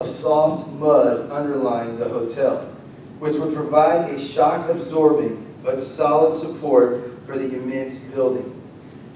of soft mud underlying the hotel, which would provide a shock-absorbing but solid support for the immense building.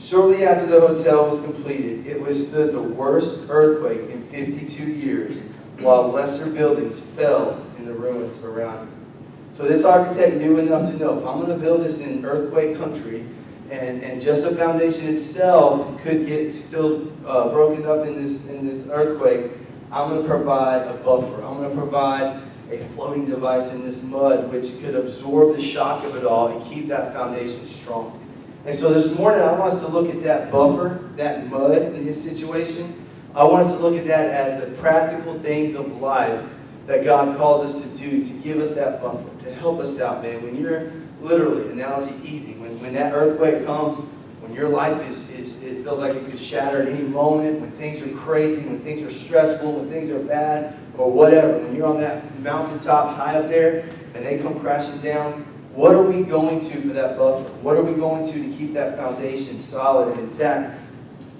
Shortly after the hotel was completed, it withstood the worst earthquake in 52 years, while lesser buildings fell in the ruins around it. So this architect knew enough to know, if I'm going to build this in earthquake country, and just the foundation itself could get still broken up in this earthquake, I'm going to provide a buffer. I'm going to provide a floating device in this mud which could absorb the shock of it all and keep that foundation strong. And so this morning I want us to look at that buffer, that mud in his situation. I want us to look at that as the practical things of life that God calls us to do to give us that buffer, to help us out, man. When you're literally, analogy easy, when that earthquake comes, when your life it feels like it could shatter at any moment, when things are crazy, when things are stressful, when things are bad, or whatever, when you're on that mountaintop high up there and they come crashing down, what are we going to for that buffer? What are we going to keep that foundation solid and intact?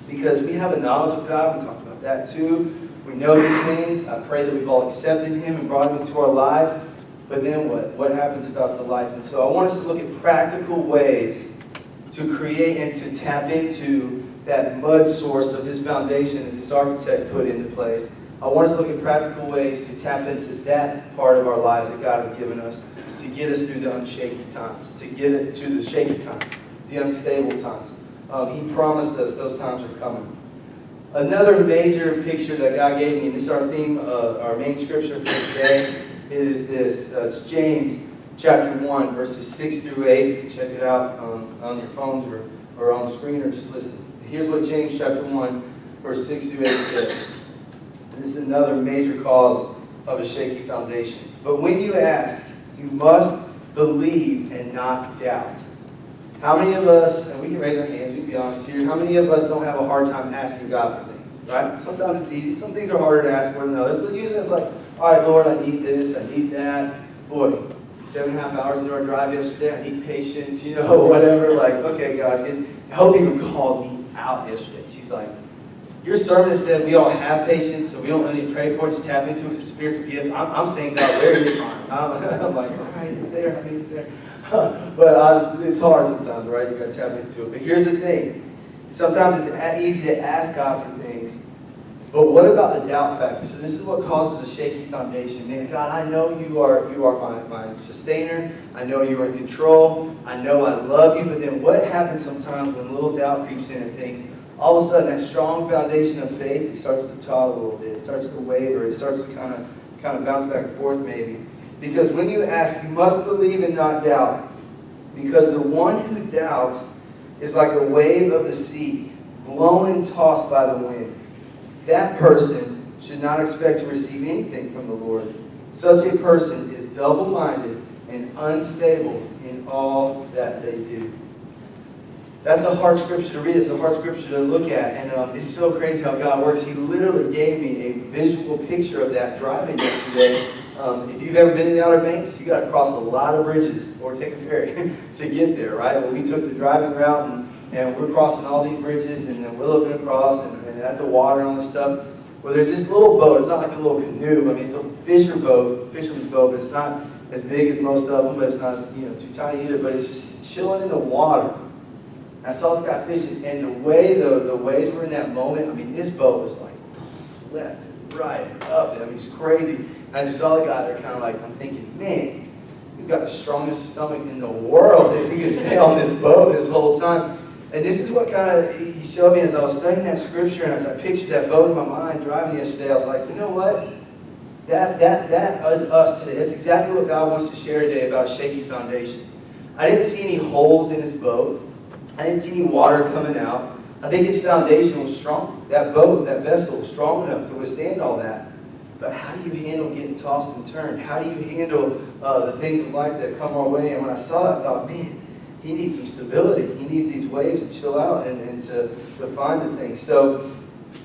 Because we have a knowledge of God, we talked about that too. We know these things. I pray that we've all accepted Him and brought Him into our lives. But then what? What happens about the life? And so I want us to look at practical ways to create and to tap into that mud source of this foundation that this architect put into place. I want us to look at practical ways to tap into that part of our lives that God has given us to get us through the unshaky times, to get it to the shaky times, the unstable times. He promised us those times are coming. Another major picture that God gave me, and this is our theme, our main scripture for today, is this. It's James chapter 1, verses 6 through 8. Check it out on your phones or on the screen, or just listen. Here's what James chapter 1, verse 6 through 8 says. This is another major cause of a shaky foundation. But when you ask, you must believe and not doubt. How many of us, and we can raise our hands, we can be honest here, how many of us don't have a hard time asking God for things, right? Sometimes it's easy. Some things are harder to ask for than others, but usually it's like, all right, Lord, I need this, I need that. Boy, 7.5 hours into our drive yesterday, I need patience, whatever. Like, okay, God, Hope even called me out yesterday. She's like, your sermon said we all have patience, so we don't really pray for it, just tap into it. It's a spiritual gift. I'm saying, God, where is mine? I'm like, all right, it's there, I mean, it's there. But it's hard sometimes, right? You got to tap into it. But here's the thing. Sometimes it's easy to ask God for things. But what about the doubt factor? So this is what causes a shaky foundation. Man, God, I know you are my sustainer. I know you are in control. I know I love you. But then what happens sometimes when a little doubt creeps in and things, all of a sudden that strong foundation of faith, it starts to totter a little bit. It starts to waver. It starts to kind of bounce back and forth maybe. Because when you ask, you must believe and not doubt. Because the one who doubts is like a wave of the sea, blown and tossed by the wind. That person should not expect to receive anything from the Lord. Such a person is double-minded and unstable in all that they do. That's a hard scripture to read. It's a hard scripture to look at. And it's so crazy how God works. He literally gave me a visual picture of that driving yesterday. If you've ever been in the Outer Banks, you got to cross a lot of bridges or take a ferry to get there, right? Well, we took the driving route and we're crossing all these bridges and then we're looking across and at the water and all this stuff. Well, there's this little boat. It's not like a little canoe. I mean, it's a fisherman's boat, but it's not as big as most of them, but it's not too tiny either. But it's just chilling in the water. I saw this guy fishing, and the way the waves were in that moment, I mean, this boat was like left and right and up. I mean, it's crazy. And I just saw the guy there kind of like, I'm thinking, man, you've got the strongest stomach in the world if you can stay on this boat this whole time. And this is what kind of he showed me as I was studying that scripture, and as I pictured that boat in my mind driving yesterday, I was like, you know what? That is us today. That's exactly what God wants to share today about a shaky foundation. I didn't see any holes in his boat. I didn't see any water coming out. I think his foundation was strong. That boat, that vessel was strong enough to withstand all that. But how do you handle getting tossed and turned? How do you handle the things of life that come our way? And when I saw that, I thought, man, he needs some stability. He needs these waves to chill out and to find the things. So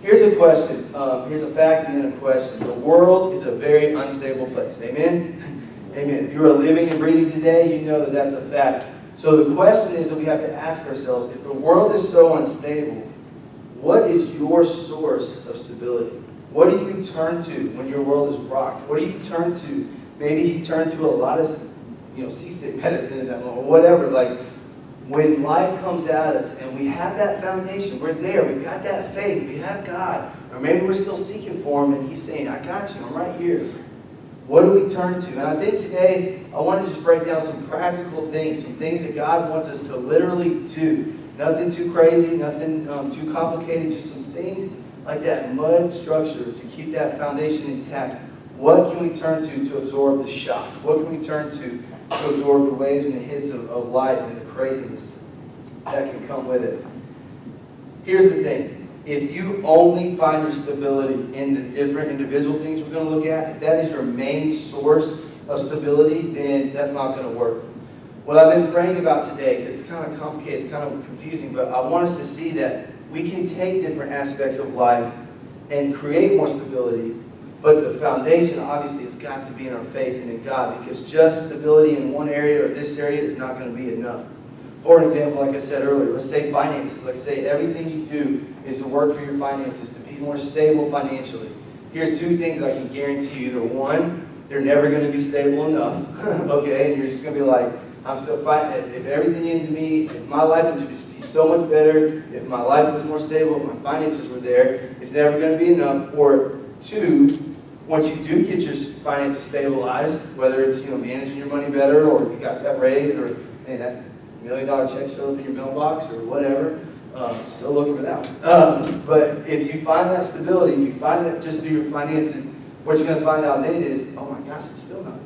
here's a question. Here's a fact and then a question. The world is a very unstable place. Amen? Amen. If you are living and breathing today, you know that that's a fact. So the question is that we have to ask ourselves, if the world is so unstable, what is your source of stability? What do you turn to when your world is rocked? What do you turn to? Maybe he turned to a lot of, seasick medicine in that moment, or whatever. Like, when life comes at us and we have that foundation, we're there, we've got that faith, we have God, or maybe we're still seeking for him and he's saying, I got you, I'm right here. What do we turn to? And I think today, I want to just break down some practical things, some things that God wants us to literally do. Nothing too crazy, nothing too complicated, just some things like that mud structure to keep that foundation intact. What can we turn to absorb the shock? What can we turn to absorb the waves and the hits of life and the craziness that can come with it? Here's the thing. If you only find your stability in the different individual things we're going to look at, if that is your main source of stability, then that's not going to work. What I've been praying about today, because it's kind of complicated, it's kind of confusing, but I want us to see that we can take different aspects of life and create more stability, but the foundation obviously has got to be in our faith and in God, because just stability in one area or this area is not going to be enough. For example, like I said earlier, let's say finances. Let's say everything you do is to work for your finances, to be more stable financially. Here's two things I can guarantee you. Either one, they're never going to be stable enough, okay, and you're just going to be like, I'm still fighting. If everything into me, if my life would just be so much better, if my life was more stable, if my finances were there, it's never going to be enough. Or two, once you do get your finances stabilized, whether it's managing your money better, or you got that raise, or that $1 million check showed up in your mailbox, or whatever, still looking for that one. But if you find that stability, if you find that just through your finances, what you're going to find out then is, oh my gosh, it's still not enough.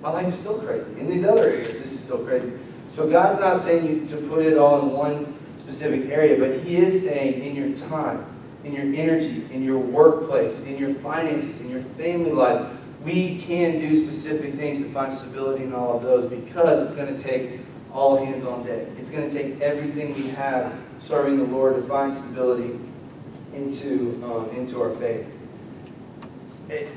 My life is still crazy. In these other areas, this is still crazy. So God's not saying you to put it all in one specific area, but he is saying in your time, in your energy, in your workplace, in your finances, in your family life, we can do specific things to find stability in all of those, because it's going to take all hands on deck. It's going to take everything we have serving the Lord to find stability into our faith.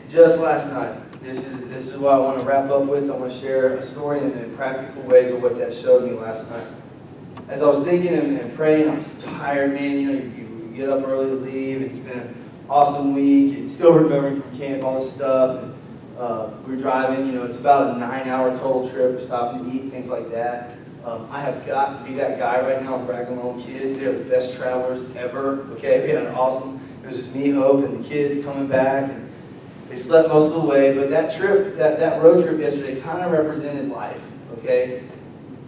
Just last night, this is what I want to wrap up with. I want to share a story in practical ways of what that showed me last night. As I was thinking and praying, I was tired, man. You get up early to leave. It's been an awesome week. It's still recovering from camp, all this stuff. And, we're driving. It's about a 9-hour total trip. We're stopping to eat, things like that. I have got to be that guy right now. I'm bragging on my own kids. They're the best travelers ever. Okay, they had an awesome. It was just me, Hope, and the kids coming back. And they slept most of the way, but that trip, that road trip yesterday kind of represented life, okay?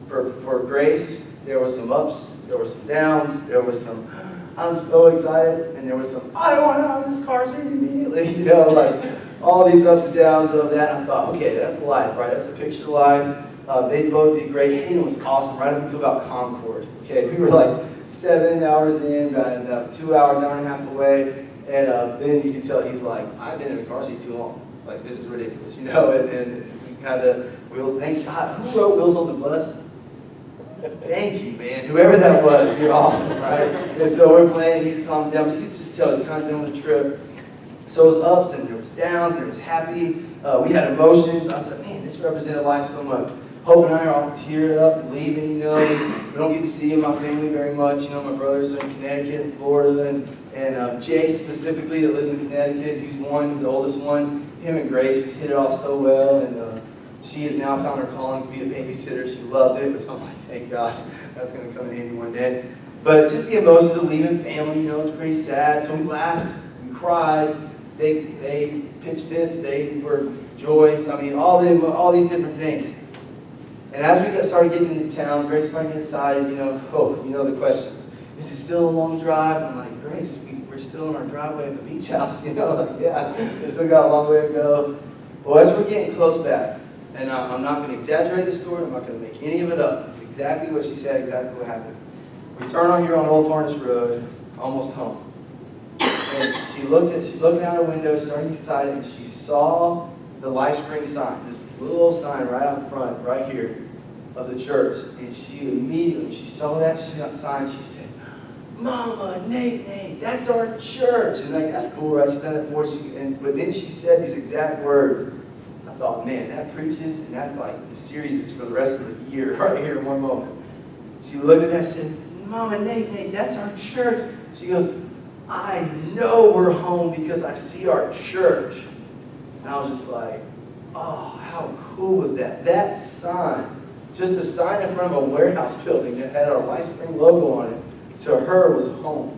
For Grace, there was some ups, there were some downs, there was some, I'm so excited, and there was some, I want out of this car seat immediately, like all these ups and downs of that. I thought, okay, that's life, right? That's a picture of life. They both did great. Hayden was awesome right up until about Concord, okay? We were like 7 hours in, about 2 hours, hour and a half away. And then you can tell he's like, I've been in the car seat too long. Like, this is ridiculous, and we had the wheels. Thank God. Who wrote Wheels on the Bus? Thank you, man. Whoever that was, you're awesome, right? And so we're playing, he's calming down. You can just tell he's kind of done with the trip. So it was ups, and there was downs, and there was happy. We had emotions. I said, man, this represented life so much. Hope and I are all teared up and leaving, We don't get to see my family very much. My brothers are in Connecticut and Florida, and Jay specifically that lives in Connecticut, he's the oldest one. Him and Grace just hit it off so well, and she has now found her calling to be a babysitter. She loved it, which I'm like, thank God, that's going to come in handy one day. But just the emotions of leaving family, it's pretty sad. So we laughed, we cried, they pitched fits, they were joyous. I mean, all these different things. And as we started getting into town, Grace started getting excited, the questions. Is it still a long drive? I'm like, Grace, we're still in our driveway of the beach house, yeah, we still got a long way to go. Well, as we're getting close back, and I'm not going to exaggerate the story, I'm not going to make any of it up. It's exactly what she said, exactly what happened. We turn on here on Old Farness Road, almost home. And she's looking out her window, starting excited, and she saw the Lifespring sign, this little sign right out front, right here, of the church. And she immediately, when she saw that sign, she said, Mama, Nate, that's our church. And that's cool, right? She's done that before. But then she said these exact words. I thought, man, that preaches, and that's like the series is for the rest of the year, right here in one moment. She looked at that and said, Mama, Nate, that's our church. She goes, I know we're home because I see our church. And I was just like, oh, how cool was that? That sign, just a sign in front of a warehouse building that had our Lifespring logo on it, to her was home.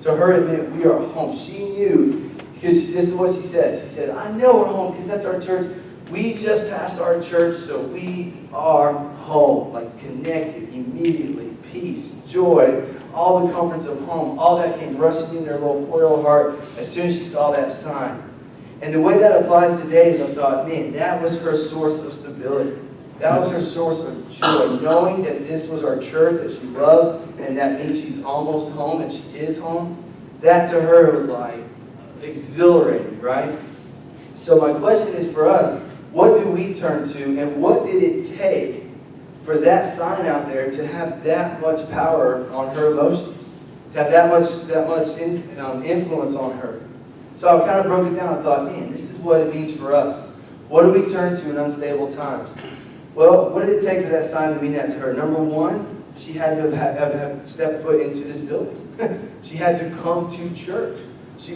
To her it meant we are home. She knew, because this is what she said. She said, I know we're home because that's our church. We just passed our church, so we are home. Like connected immediately. Peace, joy, all the comforts of home. All that came rushing in her little 4-year-old heart as soon as she saw that sign. And the way that applies today is I thought, man, that was her source of stability. That was her source of joy, knowing that this was our church that she loves, and that means she's almost home and she is home. That to her was like exhilarating, right? So my question is for us, what do we turn to, and what did it take for that sign out there to have that much power on her emotions, to have that much influence on her? So I kind of broke it down. I thought, man, this is what it means for us. What do we turn to in unstable times? Well, what did it take for that sign to mean that to her? Number one, she had to have stepped foot into this building. She had to come to church.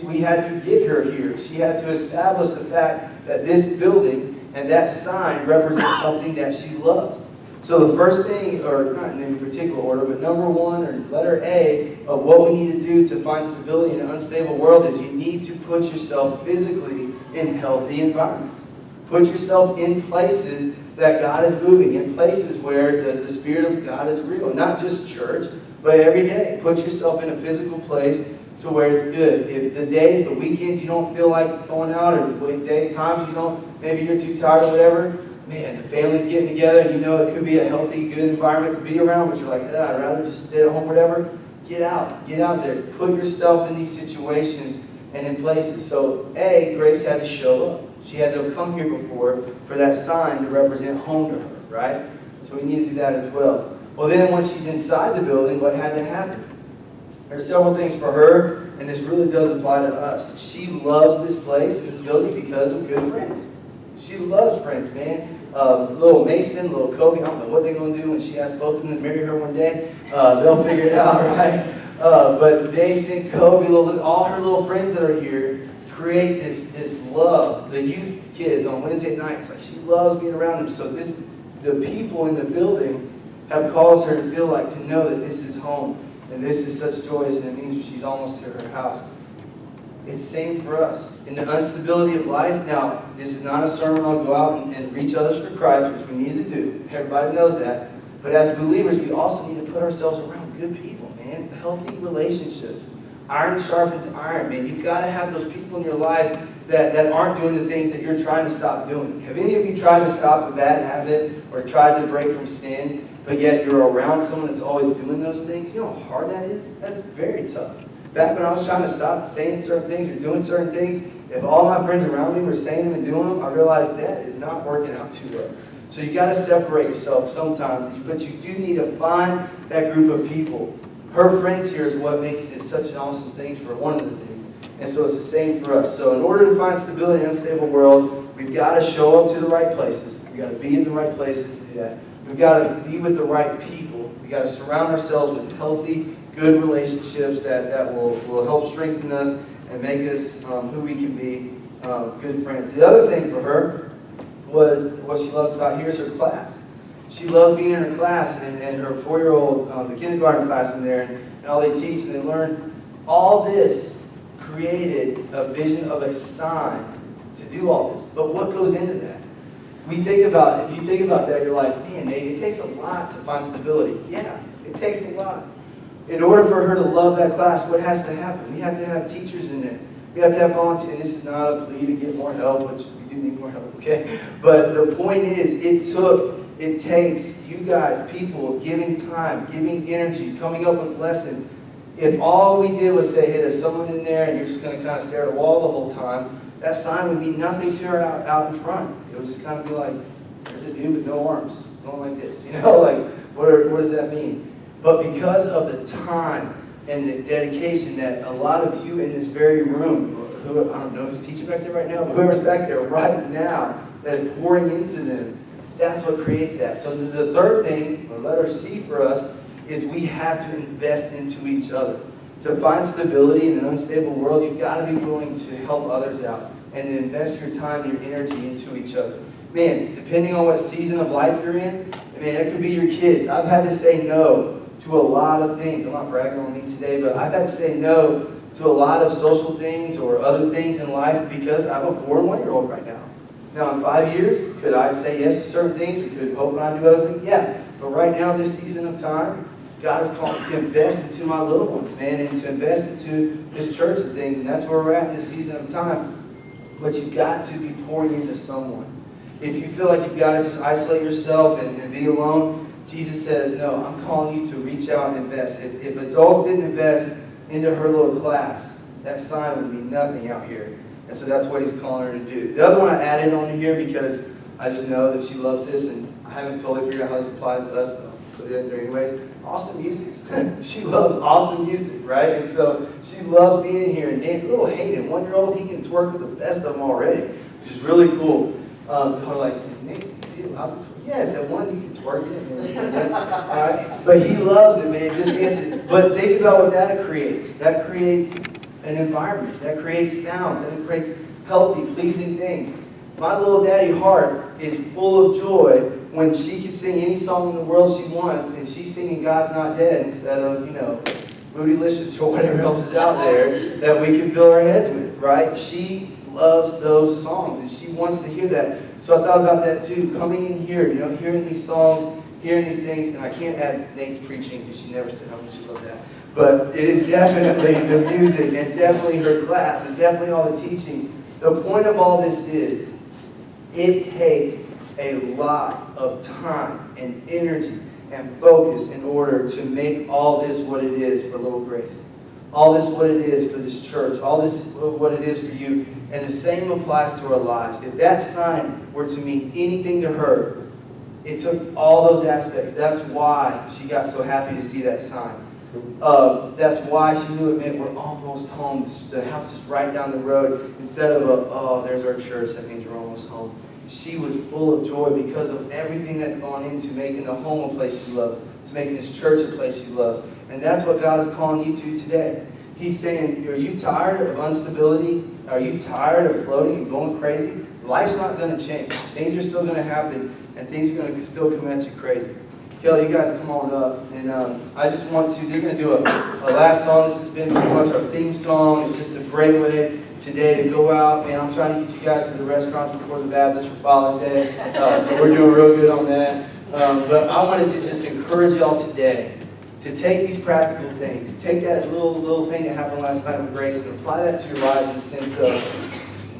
We had to get her here. She had to establish the fact that this building and that sign represents something that she loves. So the first thing, or not in any particular order, but number one, or letter A, of what we need to do to find stability in an unstable world is you need to put yourself physically in healthy environments. Put yourself in places that God is moving, in places where the Spirit of God is real. Not just church, but every day. Put yourself in a physical place to where it's good. If the days, the weekends, you don't feel like going out, or the weekday times you don't, maybe you're too tired or whatever, man, the family's getting together, and you know it could be a healthy, good environment to be around, but you're like, I'd rather just stay at home, whatever. Get out there. Put yourself in these situations and in places. So, A, Grace had to show up. She had to have come here before for that sign to represent home to her, right? So we need to do that as well. Well, then once she's inside the building, what had to happen? There's several things for her, and this really does apply to us. She loves this place, this building, because of good friends. She loves friends, man. Little Mason, little Kobe, I don't know what they're going to do when she asks both of them to marry her one day. They'll figure it out, right? But Mason, Kobe, all her little friends that are here create this love. The youth kids on Wednesday nights, like she loves being around them. So the people in the building have caused her to feel like, to know that this is home. And this is such joyous, and it means she's almost to her house. It's the same for us. In the instability of life, now, this is not a sermon on go out and reach others for Christ, which we need to do. Everybody knows that. But as believers, we also need to put ourselves around good people, man. Healthy relationships. Iron sharpens iron, man. You've got to have those people in your life that aren't doing the things that you're trying to stop doing. Have any of you tried to stop a bad habit or tried to break from sin, but yet you're around someone that's always doing those things? You know how hard that is? That's very tough. Back when I was trying to stop saying certain things or doing certain things, if all my friends around me were saying them and doing them, I realized that is not working out too well. So you got to separate yourself sometimes, but you do need to find that group of people. Her friends here is what makes it such an awesome thing for one of the things. And so it's the same for us. So in order to find stability in an unstable world, we've got to show up to the right places. We've got to be in the right places to do that. We've got to be with the right people. We've got to surround ourselves with healthy, good relationships that will help strengthen us and make us who we can be, good friends. The other thing for her was what she loves about here is her class. She loves being in her class, and her 4-year-old, the kindergarten class in there, and all they teach and they learn. All this created a vision of a sign to do all this. But what goes into that? If you think about that, you're like, man, it takes a lot to find stability. Yeah, it takes a lot. In order for her to love that class, what has to happen? We have to have teachers in there. We have to have volunteers. And this is not a plea to get more help, which we do need more help, okay? But the point is, it takes you guys, people, giving time, giving energy, coming up with lessons. If all we did was say, hey, there's someone in there, and you're just going to kind of stare at a wall the whole time, that sign would mean nothing to her out in front. It would just kind of be like, there's a dude with no arms, going like this. You know, like, what does that mean? But because of the time and the dedication that a lot of you in this very room, who I don't know who's teaching back there right now, but whoever's back there right now that is pouring into them, that's what creates that. So the third thing, or letter C for us, is we have to invest into each other. To find stability in an unstable world, you've got to be willing to help others out and invest your time and your energy into each other. Man, depending on what season of life you're in, man, that could be your kids. I've had to say no to a lot of things. I'm not bragging on me today, but I've had to say no to a lot of social things or other things in life because I'm a 4 and 1-year-old right now. Now, in 5 years, could I say yes to certain things or could hope and I do other things? Yeah. But right now, this season of time, God is calling me to invest into my little ones, man, and to invest into this church and things. And that's where we're at in this season of time. But you've got to be pouring into someone. If you feel like you've got to just isolate yourself and be alone, Jesus says, no, I'm calling you to reach out and invest. If adults didn't invest into her little class, that sign would mean nothing out here. And so that's what he's calling her to do. The other one I added on here because I just know that she loves this, and I haven't totally figured out how this applies to us, but I'll put it in there anyways. Awesome music. She loves awesome music, right? And so she loves being in here. And little Hayden, 1-year-old, he can twerk with the best of them already, which is really cool. They're like, is he allowed to twerk? Yes, at 1 you can twerk it. All right? But he loves it, man. Just dances. But think about what that creates. That creates an environment. That creates sounds. And it creates healthy, pleasing things. My little daddy heart is full of joy when she can sing any song in the world she wants, and she's singing God's Not Dead instead of, Bootylicious or whatever else is out there that we can fill our heads with, right? She loves those songs, and she wants to hear that. So I thought about that too, coming in here, hearing these songs, hearing these things, and I can't add Nate's preaching because she never said how much she loved that. But it is definitely the music, and definitely her class, and definitely all the teaching. The point of all this is, it takes a lot of time and energy and focus in order to make all this what it is for Little Grace. All this what it is for this church. All this what it is for you. And the same applies to our lives. If that sign were to mean anything to her, it took all those aspects. That's why she got so happy to see that sign. That's why she knew it meant we're almost home. The house is right down the road. Instead of oh, there's our church, that means we're almost home. She was full of joy because of everything that's gone into making the home a place she loves, to making this church a place she loves. And that's what God is calling you to today. He's saying, are you tired of instability? Are you tired of floating and going crazy? Life's not going to change. Things are still going to happen, and things are going to still come at you crazy. Kelly, you guys come on up. And I just want to, they're going to do a last song. This has been pretty much our theme song. It's just a great way today to go out. Man, I'm trying to get you guys to the restaurants before the Baptist for Father's Day. So we're doing real good on that. But I wanted to just encourage y'all today to take these practical things. Take that little thing that happened last night with Grace and apply that to your lives in the sense of,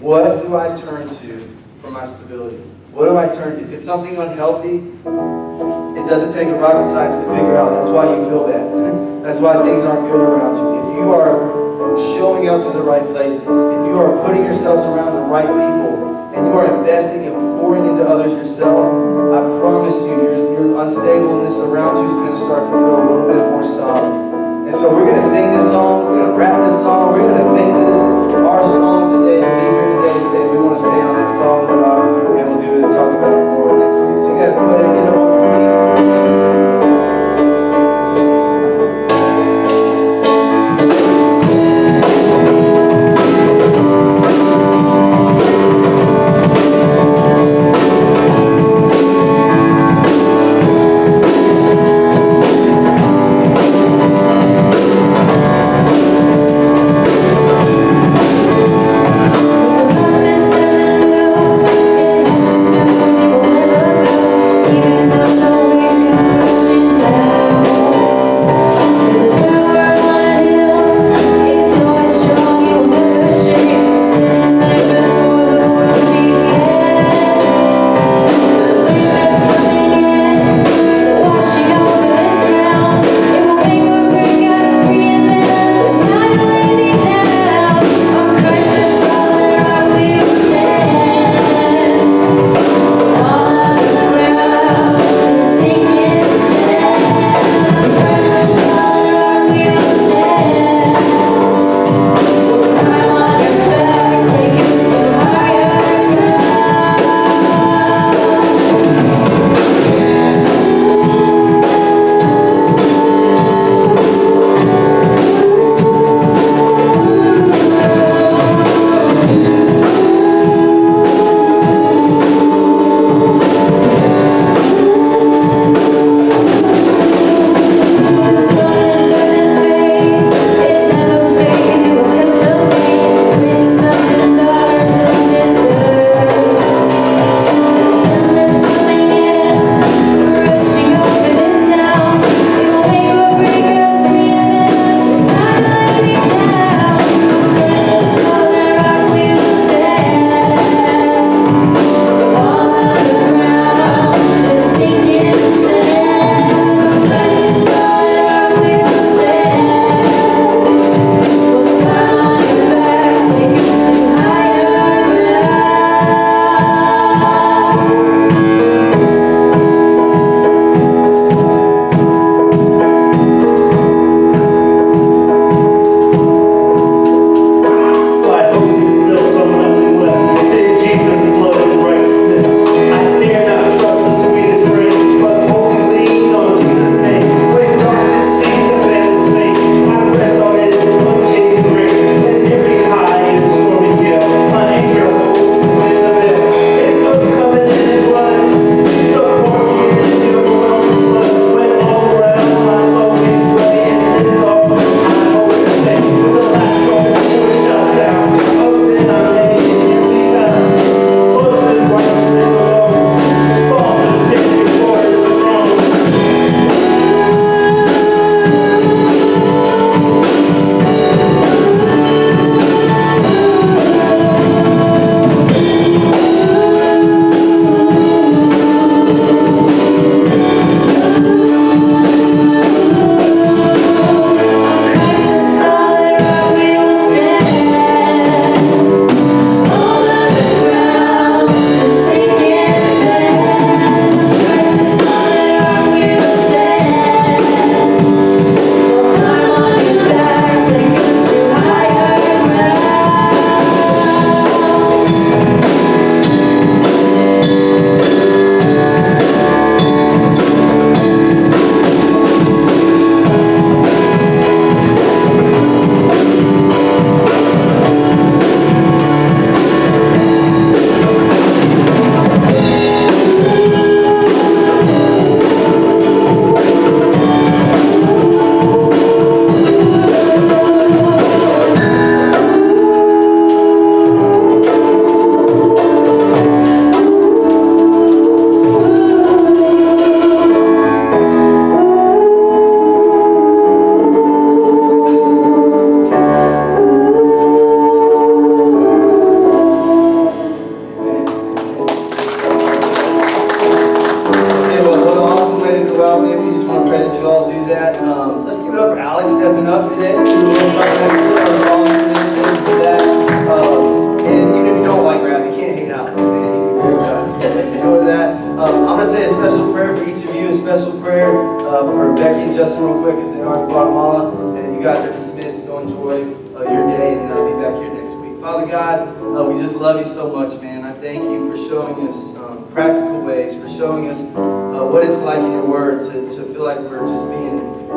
what do I turn to for my stability? What do I turn to? If it's something unhealthy, it doesn't take a rocket science to figure out. That's why you feel bad. That's why things aren't good around you. If you are showing up to the right places, if you are putting yourselves around the right people, and you are investing and pouring into others yourself, I promise you, your unstableness around you is going to start to feel a little bit more solid. And so we're going to sing this song, we're going to rap this song, we're going to make this our song today, to be here today, saying we want to stay on that solid rock, and we'll do it and talk about it more next week. So you guys go ahead and get up on your feet. It's a love that doesn't know, it a while, maybe you just want to pray that you all do that. Let's give it up for Alex stepping up today. Do a little something extra. Awesome. Thank you for that. And even if you don't like rap, you can't hate Alex, man. Enjoy that. I'm going to say a special prayer for each of you, a special prayer for Becky and Justin real quick as they are in Guatemala. And then you guys are dismissed. Go enjoy your day, and I'll be back here next week. Father God, we just love you so much, man. I thank you for showing us practical ways, for showing us what it's like in your word to feel like we're just being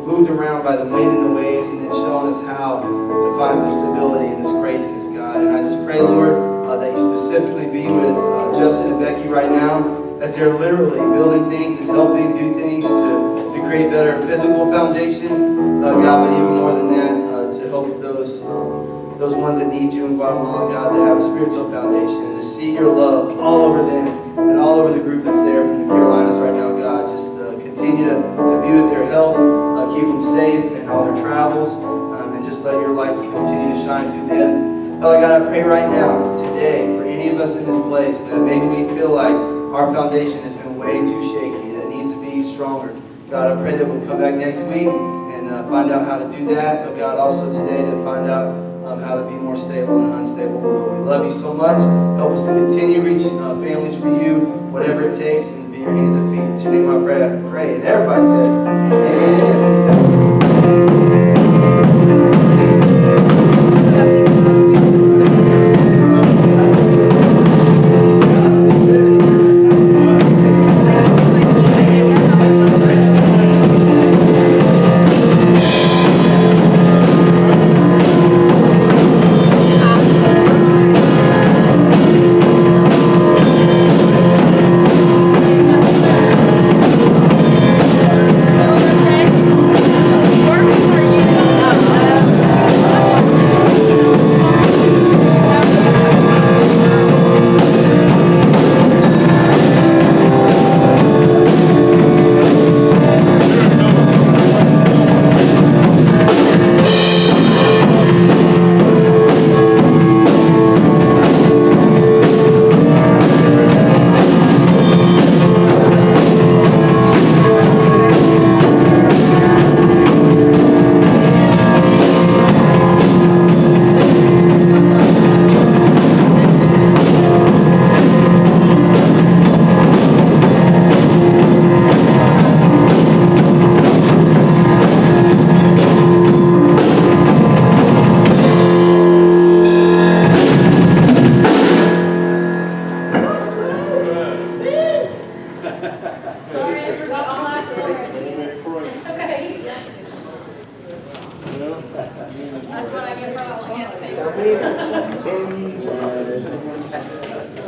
moved around by the wind and the waves, and then showing us how to find some stability in this craziness, God. And I just pray, Lord, that you specifically be with Justin and Becky right now as they're literally building things and helping do things to create better physical foundations, God, but even more than that, to help those ones that need you in Guatemala, God, that have a spiritual foundation, and to see your love all over them and all over the group that's there from the Carolinas right now, God. Just continue to be with their health, keep them safe in all their travels, and just let your light continue to shine through them. Father God, I pray right now, today, for any of us in this place, that maybe we feel like our foundation has been way too shaky, that it needs to be stronger. God, I pray that we'll come back next week and find out how to do that, but God, also today to find out how to be more stable in an unstable world. We love you so much. Help us to continue to reach families for you, whatever it takes, and to be your hands and feet. In your name I pray. And everybody said, amen. Peace out. That's what I get from all the